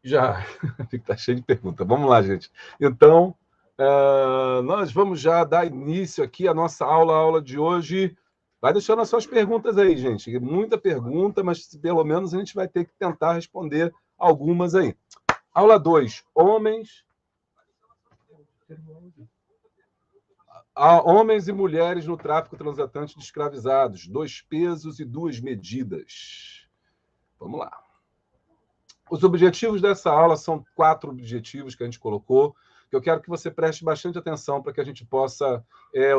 Já, está cheio de perguntas. Vamos lá, gente. Então, nós vamos já dar início aqui à nossa aula de hoje. Vai deixando as suas perguntas aí, gente. Muita pergunta, mas pelo menos a gente vai ter que tentar responder algumas aí. Aula 2. Homens e mulheres no tráfico transatlântico de escravizados. 2 pesos e 2 medidas. Vamos lá. Os objetivos dessa aula são 4 objetivos que a gente colocou, que eu quero que você preste bastante atenção para que a gente possa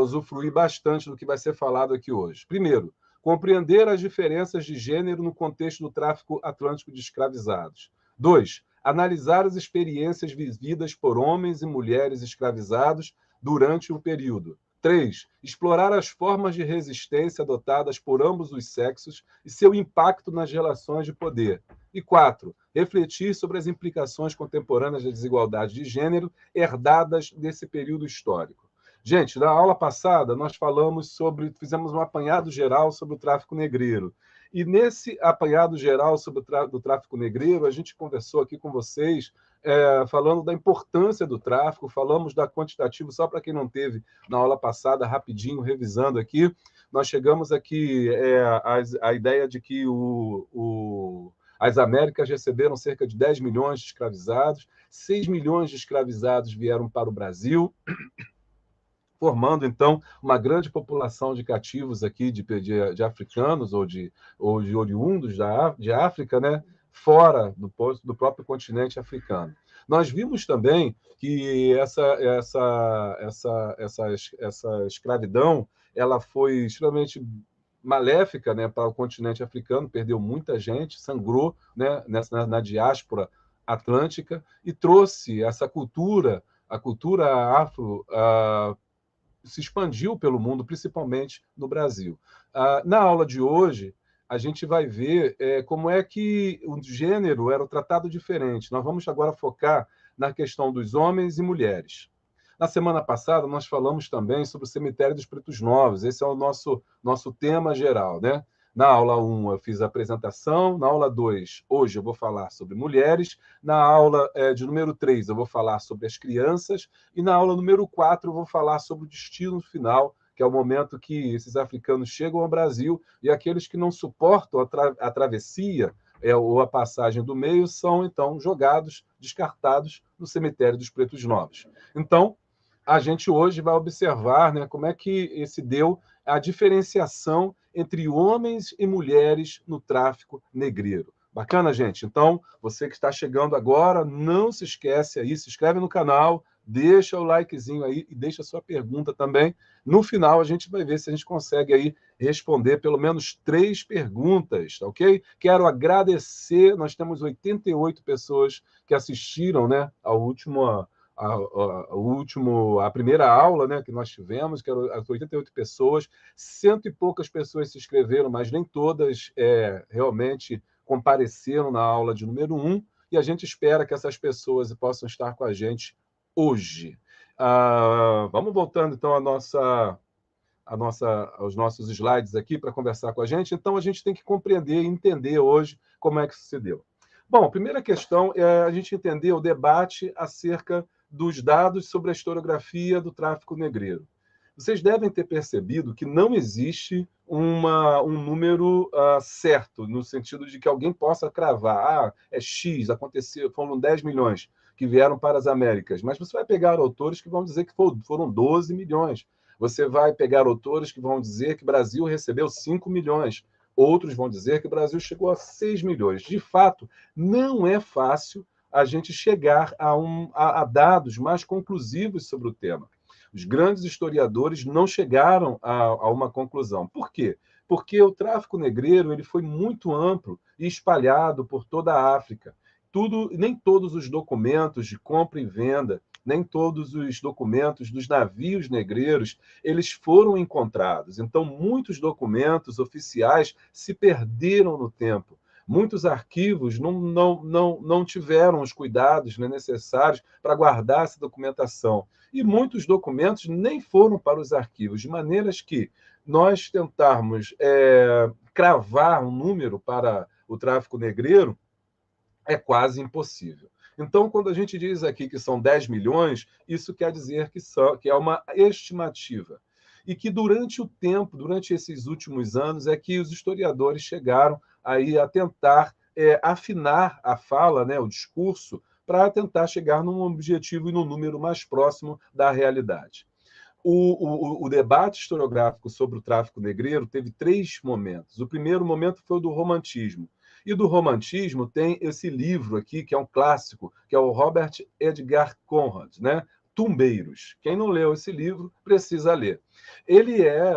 usufruir bastante do que vai ser falado aqui hoje. Primeiro, compreender as diferenças de gênero no contexto do tráfico atlântico de escravizados. 2, analisar as experiências vividas por homens e mulheres escravizados durante o período. 3, explorar as formas de resistência adotadas por ambos os sexos e seu impacto nas relações de poder. E 4, refletir sobre as implicações contemporâneas da desigualdade de gênero herdadas desse período histórico. Gente, na aula passada nós fizemos um apanhado geral sobre o tráfico negreiro. E nesse apanhado geral sobre do tráfico negreiro, a gente conversou aqui com vocês falando da importância do tráfico, falamos da quantitativo, só para quem não teve na aula passada, rapidinho, revisando aqui, nós chegamos aqui à ideia de que as Américas receberam cerca de 10 milhões de escravizados, 6 milhões de escravizados vieram para o Brasil, formando, então, uma grande população de cativos aqui, de africanos ou de oriundos de África, né? Fora do próprio continente africano. Nós vimos também que essa escravidão ela foi extremamente maléfica, né, para o continente africano, perdeu muita gente, sangrou, né, na diáspora atlântica, e trouxe essa cultura, a cultura afro, se expandiu pelo mundo, principalmente no Brasil. Na aula de hoje, a gente vai ver como é que o gênero era tratado diferente. Nós vamos agora focar na questão dos homens e mulheres. Na semana passada, nós falamos também sobre o cemitério dos Pretos Novos. Esse é o nosso tema geral, né? Na aula 1, eu fiz a apresentação. Na aula 2, hoje eu vou falar sobre mulheres. Na aula de número 3, eu vou falar sobre as crianças. E na aula número 4, eu vou falar sobre o destino final, que é o momento que esses africanos chegam ao Brasil e aqueles que não suportam a travessia ou a passagem do meio são, então, jogados, descartados no cemitério dos Pretos Novos. Então, a gente hoje vai observar, né, como é que se deu a diferenciação entre homens e mulheres no tráfico negreiro. Bacana, gente? Então, você que está chegando agora, não se esquece aí, se inscreve no canal, deixa o likezinho aí e deixa a sua pergunta também. No final, a gente vai ver se a gente consegue aí responder pelo menos 3 perguntas, tá ok? Quero agradecer, nós temos 88 pessoas que assistiram, né, ao último a primeira aula, né, que nós tivemos, que eram as 88 pessoas, 100 e poucas pessoas se inscreveram, mas nem todas realmente compareceram na aula de número 1, e a gente espera que essas pessoas possam estar com a gente hoje. Vamos voltando, então, aos nossos slides aqui para conversar com a gente. Então, a gente tem que compreender e entender hoje como é que isso se deu. Bom, a primeira questão é a gente entender o debate acerca dos dados sobre a historiografia do tráfico negreiro. Vocês devem ter percebido que não existe um número certo, no sentido de que alguém possa cravar, é X, aconteceu, foram 10 milhões que vieram para as Américas, mas você vai pegar autores que vão dizer que foram 12 milhões. Você vai pegar autores que vão dizer que o Brasil recebeu 5 milhões. Outros vão dizer que o Brasil chegou a 6 milhões. De fato, não é fácil a gente chegar a dados mais conclusivos sobre o tema. Os grandes historiadores não chegaram a uma conclusão. Por quê? Porque o tráfico negreiro ele foi muito amplo e espalhado por toda a África. Nem todos os documentos de compra e venda, nem todos os documentos dos navios negreiros, eles foram encontrados. Então, muitos documentos oficiais se perderam no tempo. Muitos arquivos não tiveram os cuidados, né, necessários para guardar essa documentação. E muitos documentos nem foram para os arquivos, de maneiras que nós tentarmos cravar um número para o tráfico negreiro é quase impossível. Então, quando a gente diz aqui que são 10 milhões, isso quer dizer que é uma estimativa. E que durante o tempo, durante esses últimos anos, é que os historiadores chegaram aí a tentar afinar a fala, né, o discurso, para tentar chegar num objetivo e num número mais próximo da realidade. O debate historiográfico sobre o tráfico negreiro teve 3 momentos. O primeiro momento foi o do romantismo. E do romantismo tem esse livro aqui, que é um clássico, que é o Robert Edgar Conrad, né? Tumbeiros. Quem não leu esse livro precisa ler. Ele é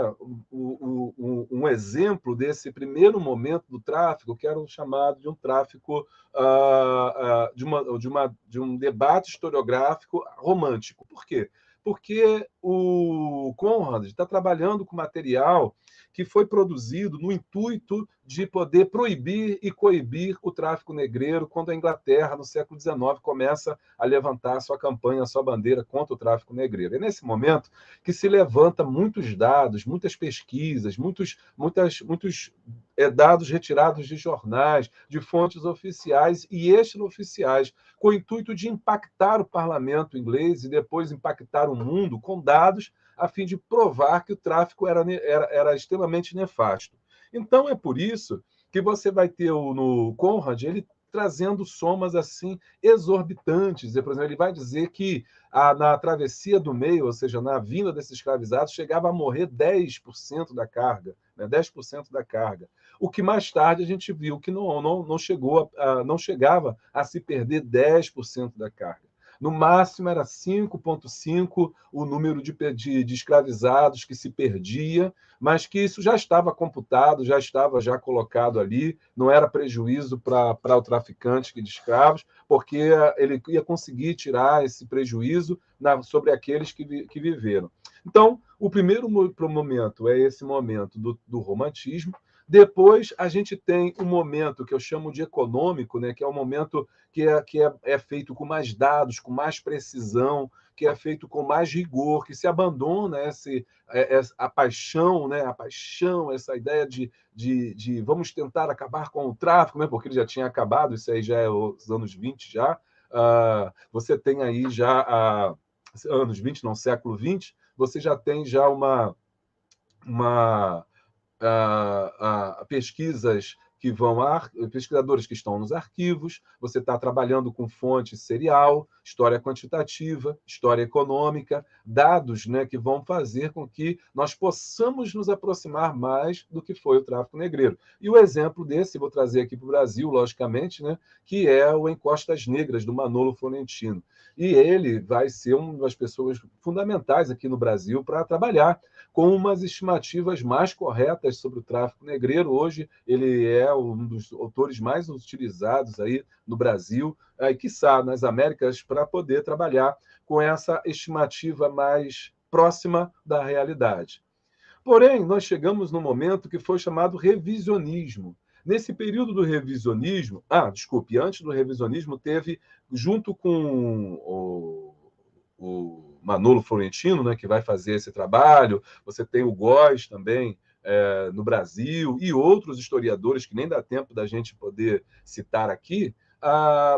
um exemplo desse primeiro momento do tráfico, que era um chamado de um tráfico, de um debate historiográfico romântico. Por quê? Porque o Conrad está trabalhando com material que foi produzido no intuito de poder proibir e coibir o tráfico negreiro quando a Inglaterra, no século XIX, começa a levantar sua campanha, sua bandeira contra o tráfico negreiro. É nesse momento que se levanta muitos dados, muitas pesquisas, muitos dados retirados de jornais, de fontes oficiais e extraoficiais, com o intuito de impactar o parlamento inglês e depois impactar o mundo com dados a fim de provar que o tráfico era extremamente nefasto. Então, é por isso que você vai ter no Conrad, ele trazendo somas assim exorbitantes. Por exemplo, ele vai dizer que na travessia do meio, ou seja, na vinda desses escravizados, chegava a morrer 10% da carga, né? 10% da carga. O que mais tarde a gente viu que não chegava a se perder 10% da carga. No máximo era 5,5 o número de escravizados que se perdia, mas que isso já estava computado, já estava colocado ali, não era prejuízo para o traficante de escravos, porque ele ia conseguir tirar esse prejuízo sobre aqueles que viveram. Então, o primeiro momento é esse momento do romantismo. Depois, a gente tem um momento que eu chamo de econômico, né, que é um momento que é feito com mais dados, com mais precisão, que é feito com mais rigor, que se abandona a paixão, né, essa ideia de vamos tentar acabar com o tráfico, né, porque ele já tinha acabado, isso aí já é os anos 20 já. Você tem aí já, anos 20, não, século 20, você já tem já uma pesquisas que pesquisadores que estão nos arquivos, você está trabalhando com fonte serial, história quantitativa, história econômica, dados, né, que vão fazer com que nós possamos nos aproximar mais do que foi o tráfico negreiro. E o exemplo desse, vou trazer aqui para o Brasil, logicamente, né, que é o Em Costas Negras, do Manolo Florentino. E ele vai ser uma das pessoas fundamentais aqui no Brasil para trabalhar com umas estimativas mais corretas sobre o tráfico negreiro. Hoje ele é um dos autores mais utilizados aí no Brasil, e quiçá nas Américas, para poder trabalhar com essa estimativa mais próxima da realidade. Porém, nós chegamos num momento que foi chamado revisionismo. Nesse período do revisionismo, antes do revisionismo, teve, junto com o Manolo Florentino, né, que vai fazer esse trabalho, você tem o Góes também, no Brasil, e outros historiadores que nem dá tempo da gente poder citar aqui.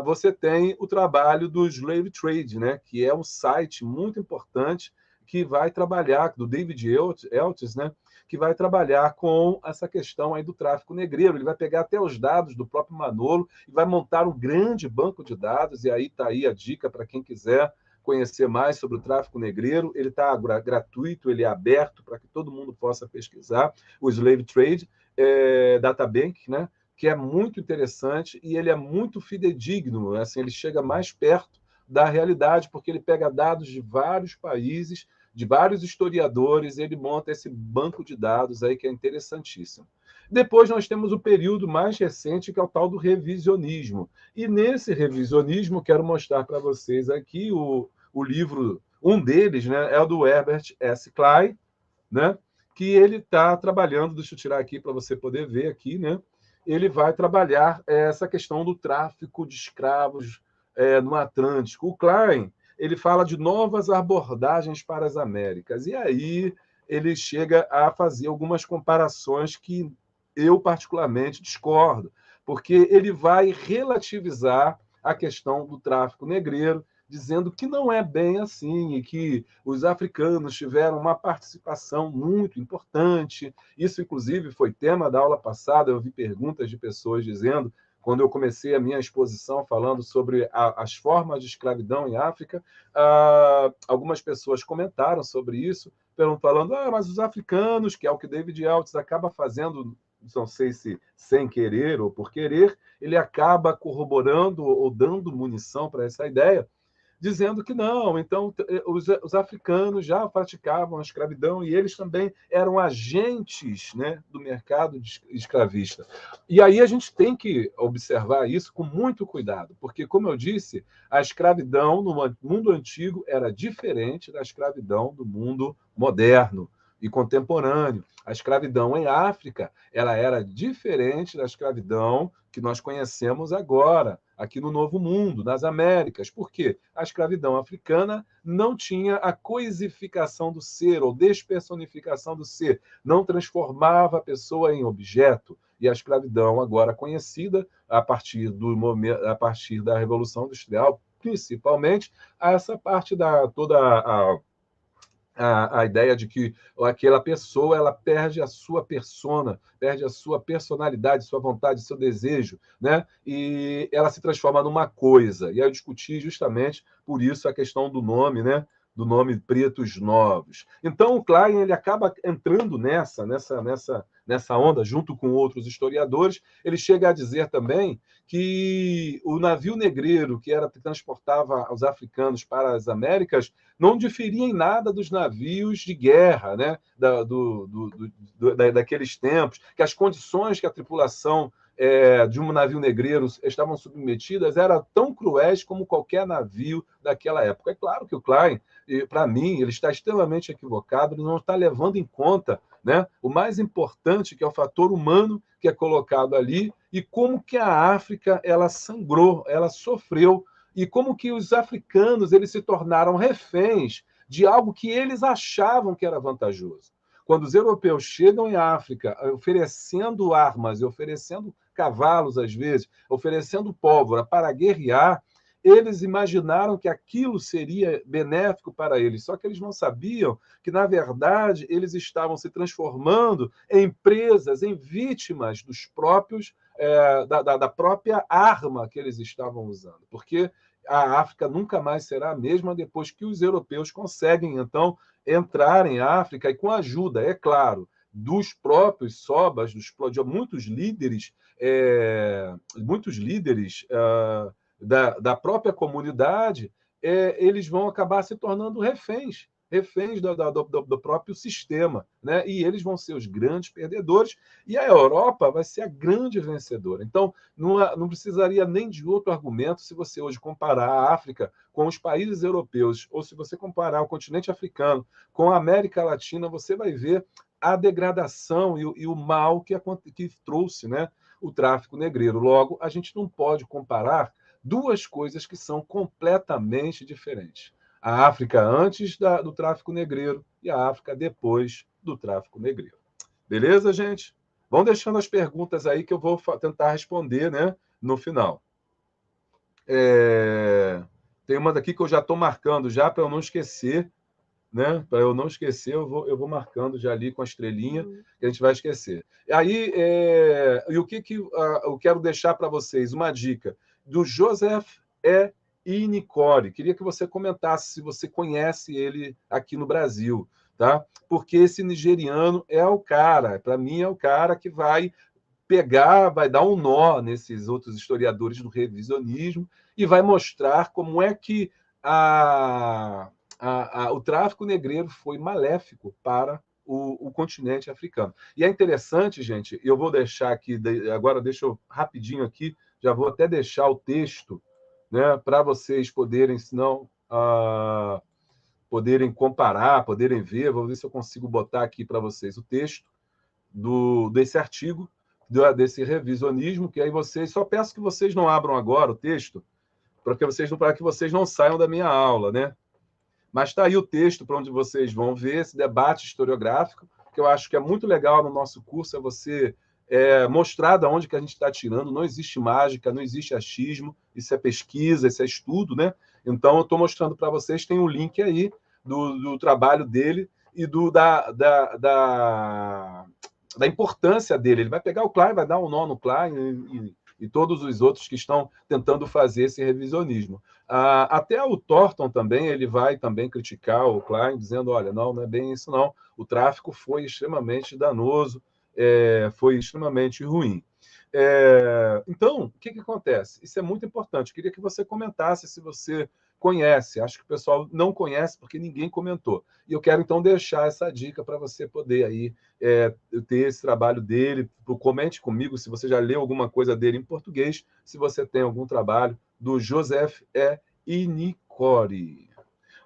Você tem o trabalho do Slave Trade, né, que é um site muito importante que vai trabalhar, do David Eltis, né, que vai trabalhar com essa questão aí do tráfico negreiro. Ele vai pegar até os dados do próprio Manolo e vai montar um grande banco de dados, e aí está aí a dica para quem quiser conhecer mais sobre o tráfico negreiro. Ele está gratuito, ele é aberto para que todo mundo possa pesquisar. O Slave Trade Data Bank, né, que é muito interessante e ele é muito fidedigno, assim, ele chega mais perto da realidade, porque ele pega dados de vários países, de vários historiadores, ele monta esse banco de dados aí que é interessantíssimo. Depois nós temos o período mais recente, que é o tal do revisionismo. E nesse revisionismo, quero mostrar para vocês aqui o livro, um deles, né, é o do Herbert S. Klein, né, que ele está trabalhando, deixa eu tirar aqui para você poder ver aqui, né, ele vai trabalhar essa questão do tráfico de escravos no Atlântico. O Klein, ele fala de novas abordagens para as Américas, e aí ele chega a fazer algumas comparações que eu particularmente discordo, porque ele vai relativizar a questão do tráfico negreiro, dizendo que não é bem assim e que os africanos tiveram uma participação muito importante. Isso, inclusive, foi tema da aula passada. Eu vi perguntas de pessoas dizendo, quando eu comecei a minha exposição falando sobre as formas de escravidão em África, algumas pessoas comentaram sobre isso, falando, mas os africanos, que é o que David Eltis acaba fazendo, não sei se sem querer ou por querer, ele acaba corroborando ou dando munição para essa ideia, dizendo que não, então os africanos já praticavam a escravidão e eles também eram agentes, né, do mercado escravista. E aí a gente tem que observar isso com muito cuidado, porque, como eu disse, a escravidão no mundo antigo era diferente da escravidão do mundo moderno e contemporâneo. A escravidão em África, ela era diferente da escravidão que nós conhecemos agora, aqui no Novo Mundo, nas Américas. Por quê? A escravidão africana não tinha a coisificação do ser, ou despersonificação do ser, não transformava a pessoa em objeto. E a escravidão, agora conhecida, a partir da Revolução Industrial, principalmente, essa parte da toda a ideia de que aquela pessoa ela perde a sua persona, perde a sua personalidade, sua vontade, seu desejo, né? E ela se transforma numa coisa. E aí eu discuti justamente por isso a questão do nome, né? Do nome Pretos Novos. Então o Klein ele acaba entrando nessa onda, junto com outros historiadores. Ele chega a dizer também que o navio negreiro que transportava os africanos para as Américas não diferia em nada dos navios de guerra, né? Daqueles tempos, que as condições que a tripulação de um navio negreiro estavam submetidas eram tão cruéis como qualquer navio daquela época. É claro que o Klein, para mim, ele está extremamente equivocado, ele não está levando em conta, né, o mais importante, que é o fator humano que é colocado ali, e como que a África ela sangrou, ela sofreu, e como que os africanos eles se tornaram reféns de algo que eles achavam que era vantajoso. Quando os europeus chegam em África oferecendo armas e oferecendo cavalos, às vezes, oferecendo pólvora para guerrear, eles imaginaram que aquilo seria benéfico para eles, só que eles não sabiam que, na verdade, eles estavam se transformando em presas, em vítimas dos próprios, da própria arma que eles estavam usando, porque a África nunca mais será a mesma depois que os europeus conseguem, então, entrar em África e com a ajuda, é claro, dos próprios sobas, de muitos líderes da própria comunidade, eles vão acabar se tornando reféns do próprio sistema, né? E eles vão ser os grandes perdedores, e a Europa vai ser a grande vencedora. Então, não precisaria nem de outro argumento se você hoje comparar a África com os países europeus, ou se você comparar o continente africano com a América Latina, você vai ver a degradação e o mal que trouxe, né, o tráfico negreiro. Logo, a gente não pode comparar duas coisas que são completamente diferentes. A África antes do tráfico negreiro e a África depois do tráfico negreiro. Beleza, gente? Vão deixando as perguntas aí que eu vou tentar responder, né, no final. Tem uma daqui que eu já estou marcando já para eu não esquecer, né? Para eu não esquecer, eu vou marcando já ali com a estrelinha, que a gente vai esquecer. Aí, e o que eu quero deixar para vocês? Uma dica do Joseph Inicore. Queria que você comentasse se você conhece ele aqui no Brasil, tá? Porque esse nigeriano é o cara, para mim é o cara que vai pegar, vai dar um nó nesses outros historiadores do revisionismo e vai mostrar como é que o tráfico negreiro foi maléfico para o continente africano. E é interessante, gente, eu vou deixar aqui, agora deixa eu rapidinho aqui, já vou até deixar o texto, né, para vocês poderem, senão, poderem comparar, poderem ver. Vou ver se eu consigo botar aqui para vocês o texto desse artigo, desse revisionismo, que aí vocês, só peço que vocês não abram agora o texto, para que vocês não saiam da minha aula, né? Mas está aí o texto para onde vocês vão ver esse debate historiográfico, que eu acho que é muito legal no nosso curso, é você mostrado aonde que a gente está tirando, não existe mágica, não existe achismo, isso é pesquisa, isso é estudo, né? Então, eu estou mostrando para vocês, tem um link aí do trabalho dele e da importância dele. Ele vai pegar o Klein, vai dar um nó no Klein e todos os outros que estão tentando fazer esse revisionismo. Até o Thornton também, ele vai também criticar o Klein, dizendo, olha, não é bem isso não, o tráfico foi extremamente danoso, foi extremamente ruim. Então, o que acontece? Isso é muito importante. Eu queria que você comentasse se você conhece. Acho que o pessoal não conhece porque ninguém comentou. E eu quero, então, deixar essa dica para você poder aí ter esse trabalho dele. Comente comigo se você já leu alguma coisa dele em português, se você tem algum trabalho do Joseph Inicori.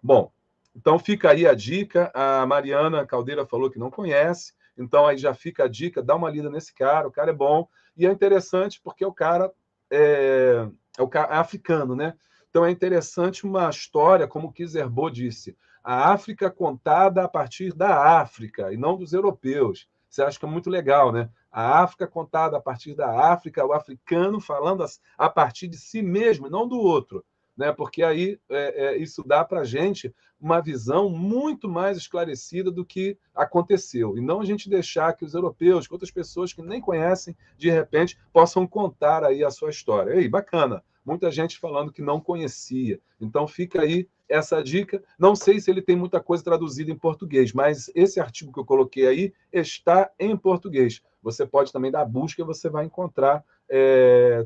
Bom, então fica aí a dica. A Mariana Caldeira falou que não conhece, então aí já fica a dica, dá uma lida nesse cara, o cara é bom, e é interessante porque o cara é africano, né? Então é interessante uma história, como Kizerbo disse, a África contada a partir da África, e não dos europeus. Você acha que é muito legal, né? A África contada a partir da África, o africano falando a partir de si mesmo, não do outro. Né? Porque aí isso dá para a gente uma visão muito mais esclarecida do que aconteceu. E não a gente deixar que os europeus, que outras pessoas que nem conhecem, de repente, possam contar aí a sua história. Ei, bacana. Muita gente falando que não conhecia. Então fica aí essa dica. Não sei se ele tem muita coisa traduzida em português, mas esse artigo que eu coloquei aí está em português. Você pode também dar busca e você vai encontrar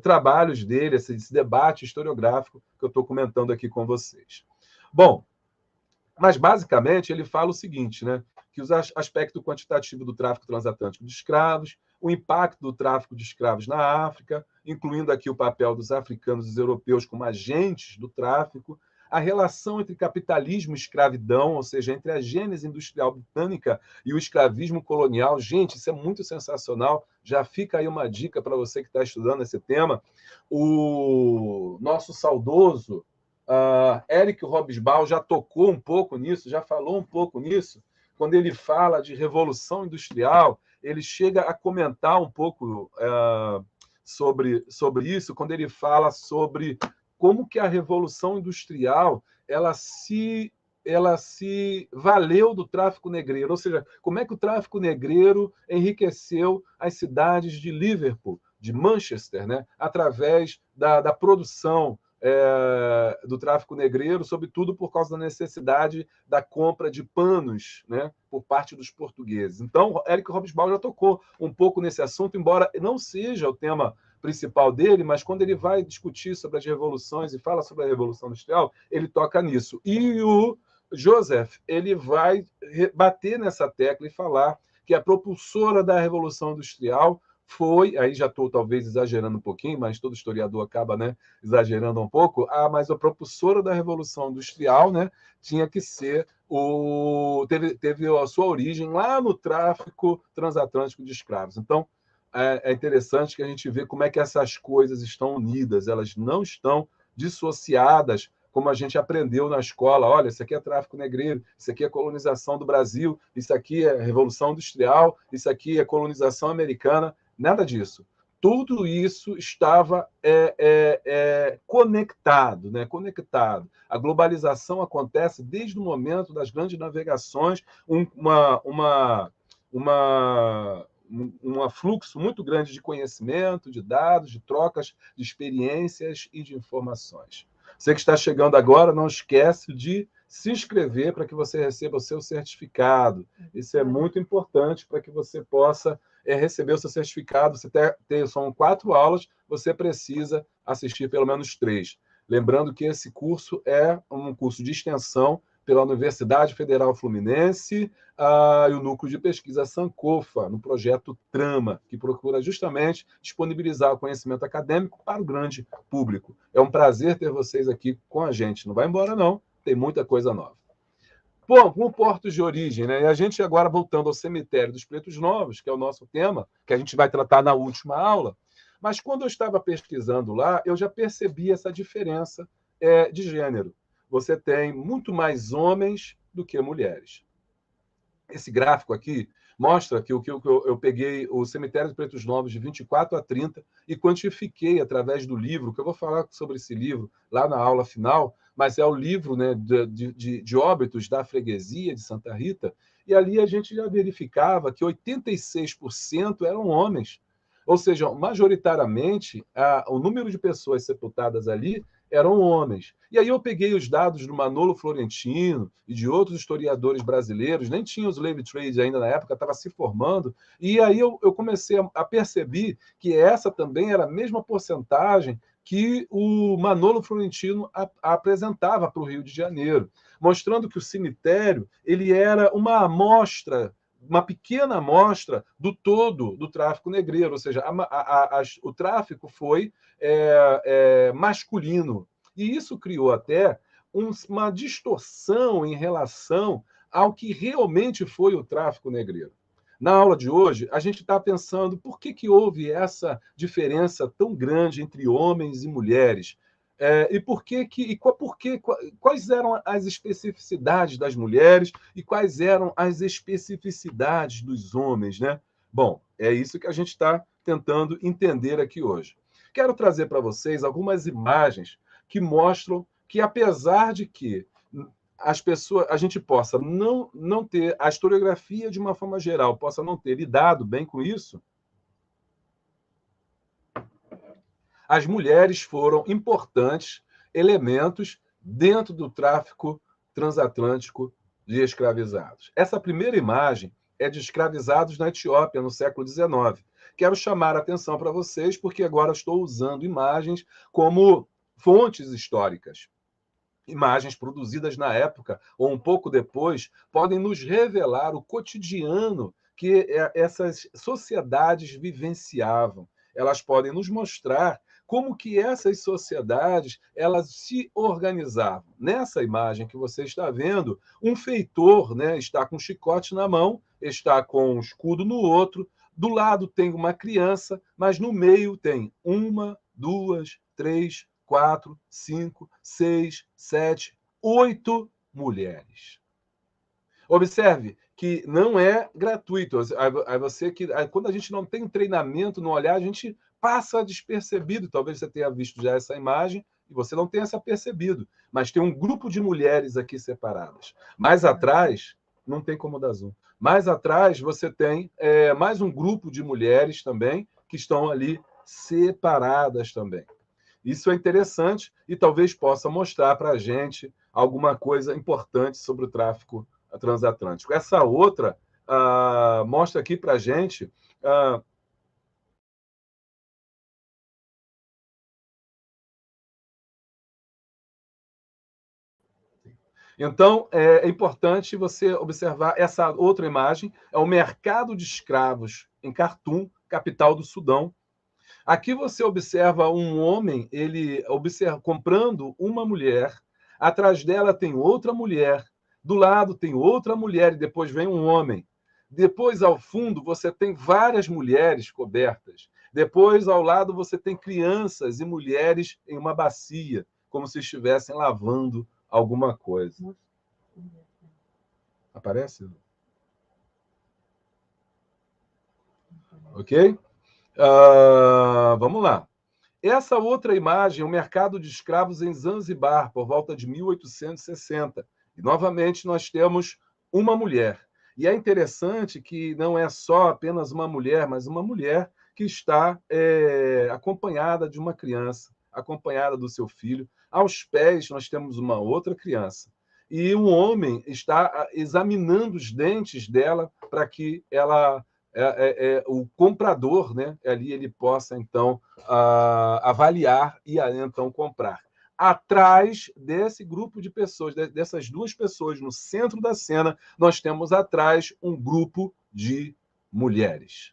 trabalhos dele, esse debate historiográfico que eu estou comentando aqui com vocês. Bom, mas basicamente ele fala o seguinte, né? Que os aspectos quantitativos do tráfico transatlântico de escravos, o impacto do tráfico de escravos na África, incluindo aqui o papel dos africanos e dos europeus como agentes do tráfico, a relação entre capitalismo e escravidão, ou seja, entre a gênese industrial britânica e o escravismo colonial. Gente, isso é muito sensacional. Já fica aí uma dica para você que está estudando esse tema. O nosso saudoso Eric Hobsbawm já tocou um pouco nisso, já falou um pouco nisso. Quando ele fala de revolução industrial, ele chega a comentar um pouco sobre isso, quando ele fala sobre como que a revolução industrial ela se valeu do tráfico negreiro, ou seja, como é que o tráfico negreiro enriqueceu as cidades de Liverpool, de Manchester, né, através da produção do tráfico negreiro, sobretudo por causa da necessidade da compra de panos, né, por parte dos portugueses. Então, Eric Hobsbawm já tocou um pouco nesse assunto, embora não seja o tema principal dele, mas quando ele vai discutir sobre as revoluções e fala sobre a Revolução Industrial, ele toca nisso. E o Joseph, ele vai bater nessa tecla e falar que a propulsora da Revolução Industrial foi, aí já estou talvez exagerando um pouquinho, mas todo historiador acaba, né, exagerando um pouco, mas a propulsora da Revolução Industrial, né, tinha que ser teve a sua origem lá no tráfico transatlântico de escravos. Então, é interessante que a gente vê como é que essas coisas estão unidas, elas não estão dissociadas, como a gente aprendeu na escola. Olha, isso aqui é tráfico negreiro, isso aqui é colonização do Brasil, isso aqui é revolução industrial, isso aqui é colonização americana. Nada disso. Tudo isso estava conectado, né? Conectado. A globalização acontece desde o momento das grandes navegações, um fluxo muito grande de conhecimento, de dados, de trocas, de experiências e de informações. Você que está chegando agora, não esquece de se inscrever para que você receba o seu certificado. Isso é muito importante para que você possa receber o seu certificado. São 4 aulas, você precisa assistir pelo menos 3. Lembrando que esse curso é um curso de extensão pela Universidade Federal Fluminense e o Núcleo de Pesquisa Sankofa, no projeto Trama, que procura justamente disponibilizar o conhecimento acadêmico para o grande público. É um prazer ter vocês aqui com a gente. Não vai embora, não. Tem muita coisa nova. Bom, com portos de origem, né? E a gente agora voltando ao cemitério dos Pretos Novos, que é o nosso tema, que a gente vai tratar na última aula. Mas quando eu estava pesquisando lá, eu já percebi essa diferença de gênero. Você tem muito mais homens do que mulheres. Esse gráfico aqui mostra que eu peguei o Cemitério de Pretos Novos de 24 a 30 e quantifiquei através do livro, que eu vou falar sobre esse livro lá na aula final, mas é o livro, né, de óbitos da freguesia de Santa Rita, e ali a gente já verificava que 86% eram homens. Ou seja, majoritariamente, o número de pessoas sepultadas ali eram homens. E aí eu peguei os dados do Manolo Florentino e de outros historiadores brasileiros, nem tinha os Slave Trade ainda na época, estava se formando, e aí eu comecei a perceber que essa também era a mesma porcentagem que o Manolo Florentino apresentava para o Rio de Janeiro, mostrando que o cemitério ele era uma amostra, uma pequena amostra do todo do tráfico negreiro, ou seja, o tráfico foi masculino. E isso criou até uma distorção em relação ao que realmente foi o tráfico negreiro. Na aula de hoje, a gente está pensando por que houve essa diferença tão grande entre homens e mulheres. Quais eram as especificidades das mulheres e quais eram as especificidades dos homens, né? Bom, é isso que a gente está tentando entender aqui hoje. Quero trazer para vocês algumas imagens que mostram que, apesar de que as pessoas, a gente possa não ter, a historiografia de uma forma geral possa não ter lidado bem com isso, as mulheres foram importantes elementos dentro do tráfico transatlântico de escravizados. Essa primeira imagem é de escravizados na Etiópia, no século XIX. Quero chamar a atenção para vocês, porque agora estou usando imagens como fontes históricas. Imagens produzidas na época ou um pouco depois podem nos revelar o cotidiano que essas sociedades vivenciavam. Elas podem nos mostrar como que essas sociedades elas se organizavam. Nessa imagem que você está vendo, um feitor, né, está com um chicote na mão, está com um escudo no outro, do lado tem uma criança, mas no meio tem 1, 2, 3, 4, 5, 6, 7, 8 mulheres. Observe que não é gratuito. Quando a gente não tem treinamento no olhar, a gente passa despercebido. Talvez você tenha visto já essa imagem e você não tenha se apercebido. Mas tem um grupo de mulheres aqui separadas. Mais atrás, não tem como dar zoom. Mais atrás, você tem mais um grupo de mulheres também que estão ali separadas também. Isso é interessante e talvez possa mostrar para a gente alguma coisa importante sobre o tráfico transatlântico. Essa outra mostra aqui para a gente Então, é importante você observar essa outra imagem, é o mercado de escravos em Khartoum, capital do Sudão. Aqui você observa um homem, ele comprando uma mulher, atrás dela tem outra mulher, do lado tem outra mulher e depois vem um homem. Depois, ao fundo, você tem várias mulheres cobertas. Depois, ao lado, você tem crianças e mulheres em uma bacia, como se estivessem lavando alguma coisa. Aparece? Ok? Vamos lá. Essa outra imagem é o mercado de escravos em Zanzibar, por volta de 1860. E, novamente, nós temos uma mulher. E é interessante que não é só apenas uma mulher, mas uma mulher que está acompanhada de uma criança, acompanhada do seu filho. Aos pés, nós temos uma outra criança. E um homem está examinando os dentes dela para que ela o comprador, né, ali ele possa, então, avaliar e então comprar. Atrás desse grupo de pessoas, dessas duas pessoas no centro da cena, nós temos atrás um grupo de mulheres.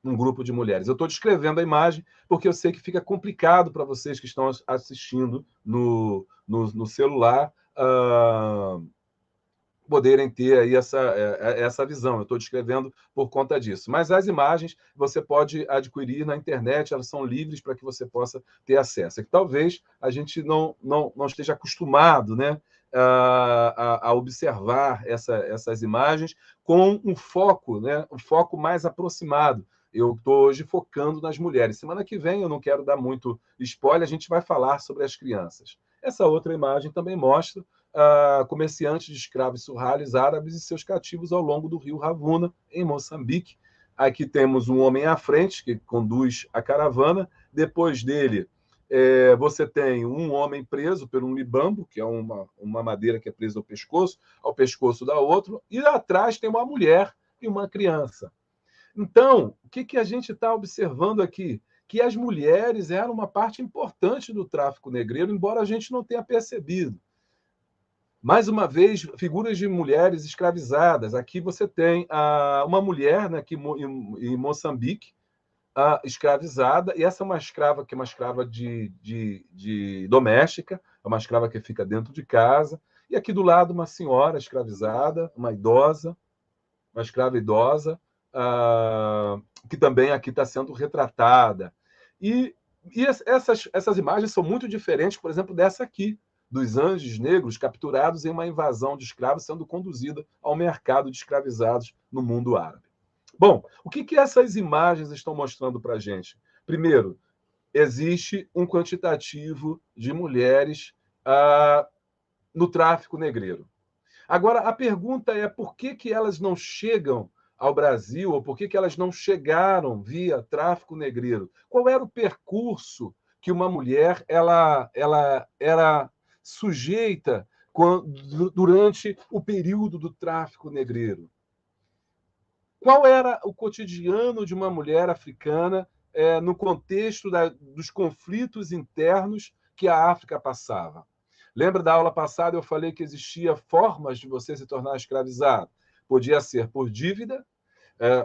Um grupo de mulheres. Eu estou descrevendo a imagem porque eu sei que fica complicado para vocês que estão assistindo no celular poderem ter aí essa visão. Eu estou descrevendo por conta disso. Mas as imagens você pode adquirir na internet, elas são livres para que você possa ter acesso. É que talvez a gente não esteja acostumado, né, a observar essas imagens com um foco, né, um foco mais aproximado. Eu estou hoje focando nas mulheres. Semana que vem, eu não quero dar muito spoiler, a gente vai falar sobre as crianças. Essa outra imagem também mostra comerciantes de escravos surralis árabes e seus cativos ao longo do rio Ravuna, em Moçambique. Aqui temos um homem à frente, que conduz a caravana. Depois dele, você tem um homem preso por um libambo, que é uma madeira que é presa ao pescoço da outra, e atrás tem uma mulher e uma criança. Então, o que a gente está observando aqui? Que as mulheres eram uma parte importante do tráfico negreiro, embora a gente não tenha percebido. Mais uma vez, figuras de mulheres escravizadas. Aqui você tem uma mulher, né, aqui em Moçambique, escravizada, e essa é uma escrava que é uma escrava de doméstica, é uma escrava que fica dentro de casa, e aqui do lado uma senhora escravizada, uma idosa, uma escrava idosa, que também aqui está sendo retratada. E essas imagens são muito diferentes, por exemplo, dessa aqui, dos anjos negros capturados em uma invasão de escravos sendo conduzida ao mercado de escravizados no mundo árabe. Bom, o que essas imagens estão mostrando para a gente? Primeiro, existe um quantitativo de mulheres no tráfico negreiro. Agora, a pergunta é por que elas não chegam ao Brasil, ou por que elas não chegaram via tráfico negreiro? Qual era o percurso que uma mulher ela era sujeita durante o período do tráfico negreiro? Qual era o cotidiano de uma mulher africana no contexto dos conflitos internos que a África passava? Lembra da aula passada eu falei que existia formas de você se tornar escravizado? Podia ser por dívida,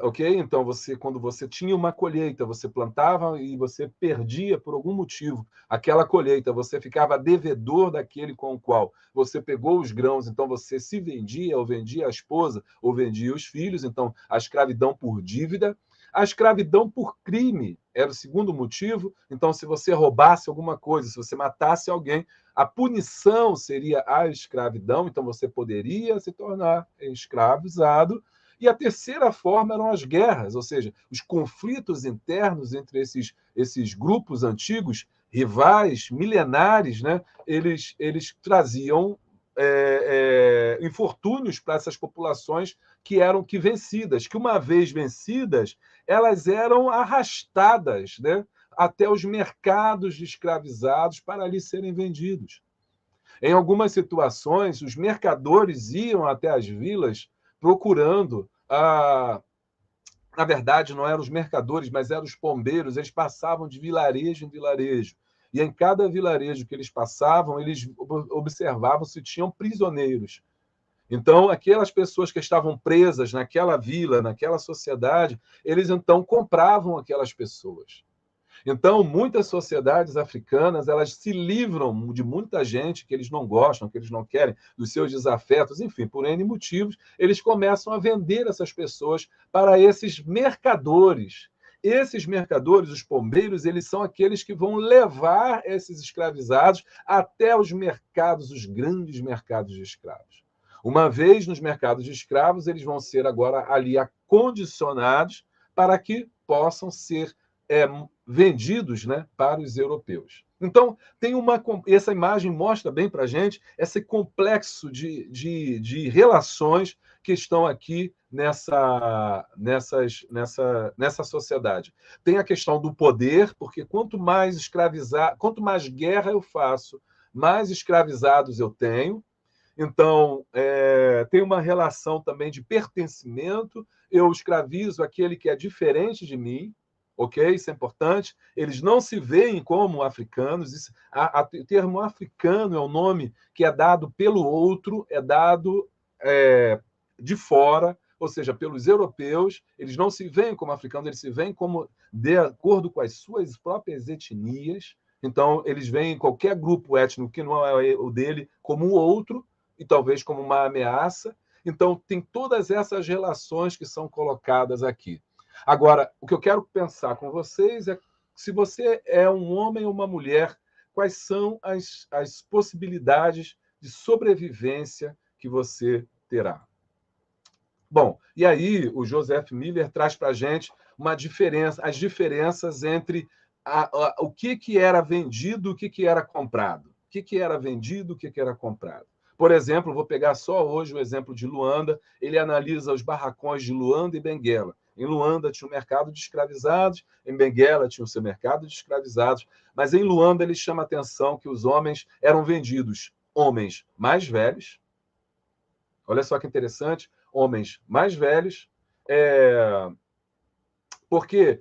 ok? Então, quando você tinha uma colheita, você plantava e você perdia por algum motivo aquela colheita, você ficava devedor daquele com o qual você pegou os grãos, então você se vendia, ou vendia a esposa, ou vendia os filhos, então a escravidão por dívida. A escravidão por crime era o segundo motivo, então se você roubasse alguma coisa, se você matasse alguém, a punição seria a escravidão, então você poderia se tornar escravizado. E a terceira forma eram as guerras, ou seja, os conflitos internos entre esses grupos antigos, rivais, milenares, né? Eles traziam infortúnios para essas populações que vencidas, que uma vez vencidas, elas eram arrastadas, né, até os mercados de escravizados para ali serem vendidos. Em algumas situações, os mercadores iam até as vilas procurando na verdade, não eram os mercadores, mas eram os pombeiros, eles passavam de vilarejo em vilarejo. E em cada vilarejo que eles passavam, eles observavam se tinham prisioneiros. Então, aquelas pessoas que estavam presas naquela vila, naquela sociedade, eles então compravam aquelas pessoas. Então, muitas sociedades africanas, elas se livram de muita gente que eles não gostam, que eles não querem, dos seus desafetos, enfim, por N motivos, eles começam a vender essas pessoas para esses mercadores. Esses mercadores, os pombeiros, eles são aqueles que vão levar esses escravizados até os mercados, os grandes mercados de escravos. Uma vez nos mercados de escravos, eles vão ser agora ali acondicionados para que possam ser vendidos, né, para os europeus. Então, essa imagem mostra bem para a gente esse complexo de relações que estão aqui nessa sociedade. Tem a questão do poder, porque quanto mais guerra eu faço, mais escravizados eu tenho. Então, tem uma relação também de pertencimento. Eu escravizo aquele que é diferente de mim, ok? Isso é importante. Eles não se veem como africanos. O termo africano é o nome que é dado pelo outro, é dado de fora, ou seja, pelos europeus. Eles não se veem como africanos, eles se veem como de acordo com as suas próprias etnias. Então, eles veem qualquer grupo étnico que não é o dele como o outro, e talvez como uma ameaça. Então, tem todas essas relações que são colocadas aqui. Agora, o que eu quero pensar com vocês é se você é um homem ou uma mulher, quais são as possibilidades de sobrevivência que você terá. Bom, e aí o Joseph Miller traz para a gente as diferenças entre o que era vendido, o que era comprado. O que era vendido, o que era comprado. Por exemplo, vou pegar só hoje o exemplo de Luanda. Ele analisa os barracões de Luanda e Benguela. Em Luanda tinha o mercado de escravizados, em Benguela tinha o seu mercado de escravizados, mas em Luanda ele chama a atenção que os homens eram vendidos, homens mais velhos. Olha só que interessante, homens mais velhos, porque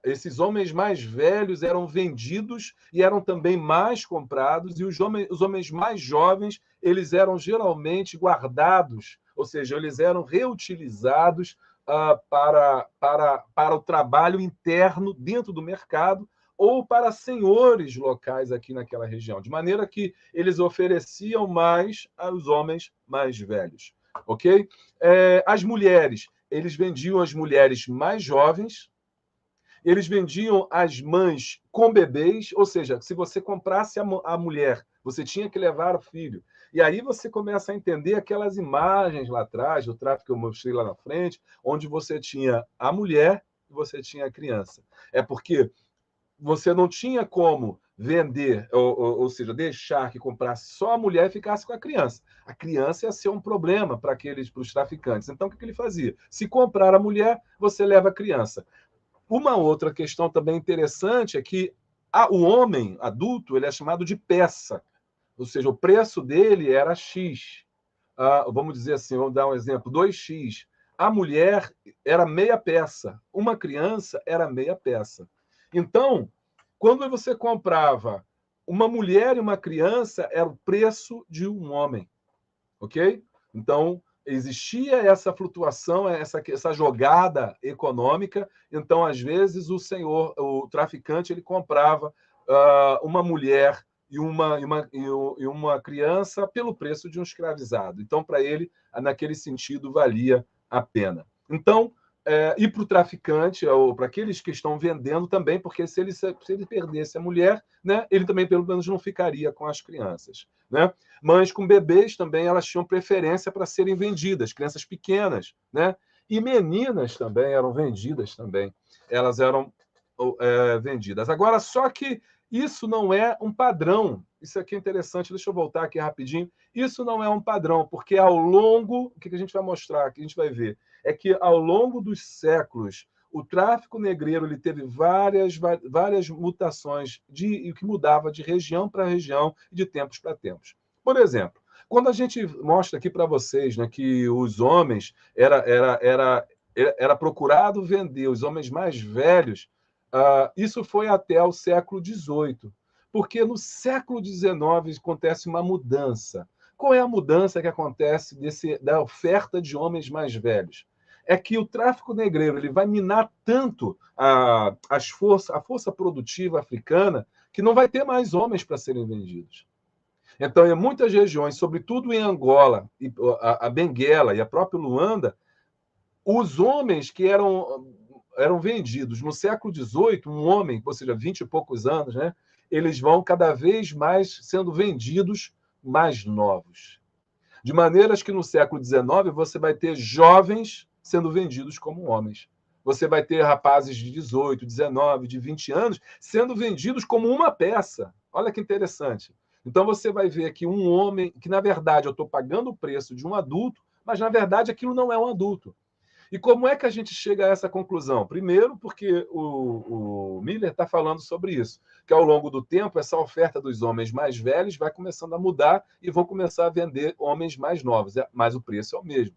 esses homens mais velhos eram vendidos e eram também mais comprados, e os homens mais jovens eles eram geralmente guardados, ou seja, eles eram reutilizados para o trabalho interno dentro do mercado ou para senhores locais aqui naquela região, de maneira que eles ofereciam mais aos homens mais velhos. Ok? As mulheres, eles vendiam as mulheres mais jovens, eles vendiam as mães com bebês, ou seja, se você comprasse a mulher, você tinha que levar o filho. E aí você começa a entender aquelas imagens lá atrás, do tráfico que eu mostrei lá na frente, onde você tinha a mulher e você tinha a criança. É porque você não tinha como vender, ou seja, deixar que comprasse só a mulher e ficasse com a criança. A criança ia ser um problema para os traficantes. Então, o que ele fazia? Se comprar a mulher, você leva a criança. Uma outra questão também interessante é que o homem adulto ele é chamado de peça, ou seja, o preço dele era X. Vamos dizer assim, vamos dar um exemplo, 2X. A mulher era meia peça, uma criança era meia peça. Então, quando você comprava uma mulher e uma criança, era o preço de um homem, ok? Então, existia essa flutuação, essa jogada econômica. Então, às vezes, o traficante, ele comprava uma mulher e uma criança pelo preço de um escravizado. Então, para ele, naquele sentido, valia a pena. Então, e para o traficante, ou para aqueles que estão vendendo também, porque se ele perdesse a mulher, né, ele também, pelo menos, não ficaria com as crianças. Né? Mães com bebês também, elas tinham preferência para serem vendidas, crianças pequenas. Né? E meninas também eram vendidas também. Elas eram vendidas. Agora, só que isso não é um padrão. Isso aqui é interessante, deixa eu voltar aqui rapidinho. Isso não é um padrão, porque ao longo... O que a gente vai mostrar, o que a gente vai ver, é que ao longo dos séculos, o tráfico negreiro ele teve várias mutações que mudava de região para região e de tempos para tempos. Por exemplo, quando a gente mostra aqui para vocês, né, que os homens era procurado vender os homens mais velhos, isso foi até o século XVIII, porque no século XIX acontece uma mudança. Qual é a mudança que acontece da oferta de homens mais velhos? É que o tráfico negreiro ele vai minar tanto a força produtiva africana que não vai ter mais homens para serem vendidos. Então, em muitas regiões, sobretudo em Angola, a Benguela e a própria Luanda, os homens que eram vendidos no século XVIII, um homem, ou seja, 20 e poucos anos, né, eles vão cada vez mais sendo vendidos mais novos. De maneiras que no século XIX você vai ter jovens sendo vendidos como homens. Você vai ter rapazes de 18, 19, de 20 anos sendo vendidos como uma peça. Olha que interessante. Então você vai ver aqui um homem que, na verdade, eu estou pagando o preço de um adulto, mas, na verdade, aquilo não é um adulto. E como é que a gente chega a essa conclusão? Primeiro, porque o Miller está falando sobre isso, que ao longo do tempo, essa oferta dos homens mais velhos vai começando a mudar e vão começar a vender homens mais novos, mas o preço é o mesmo.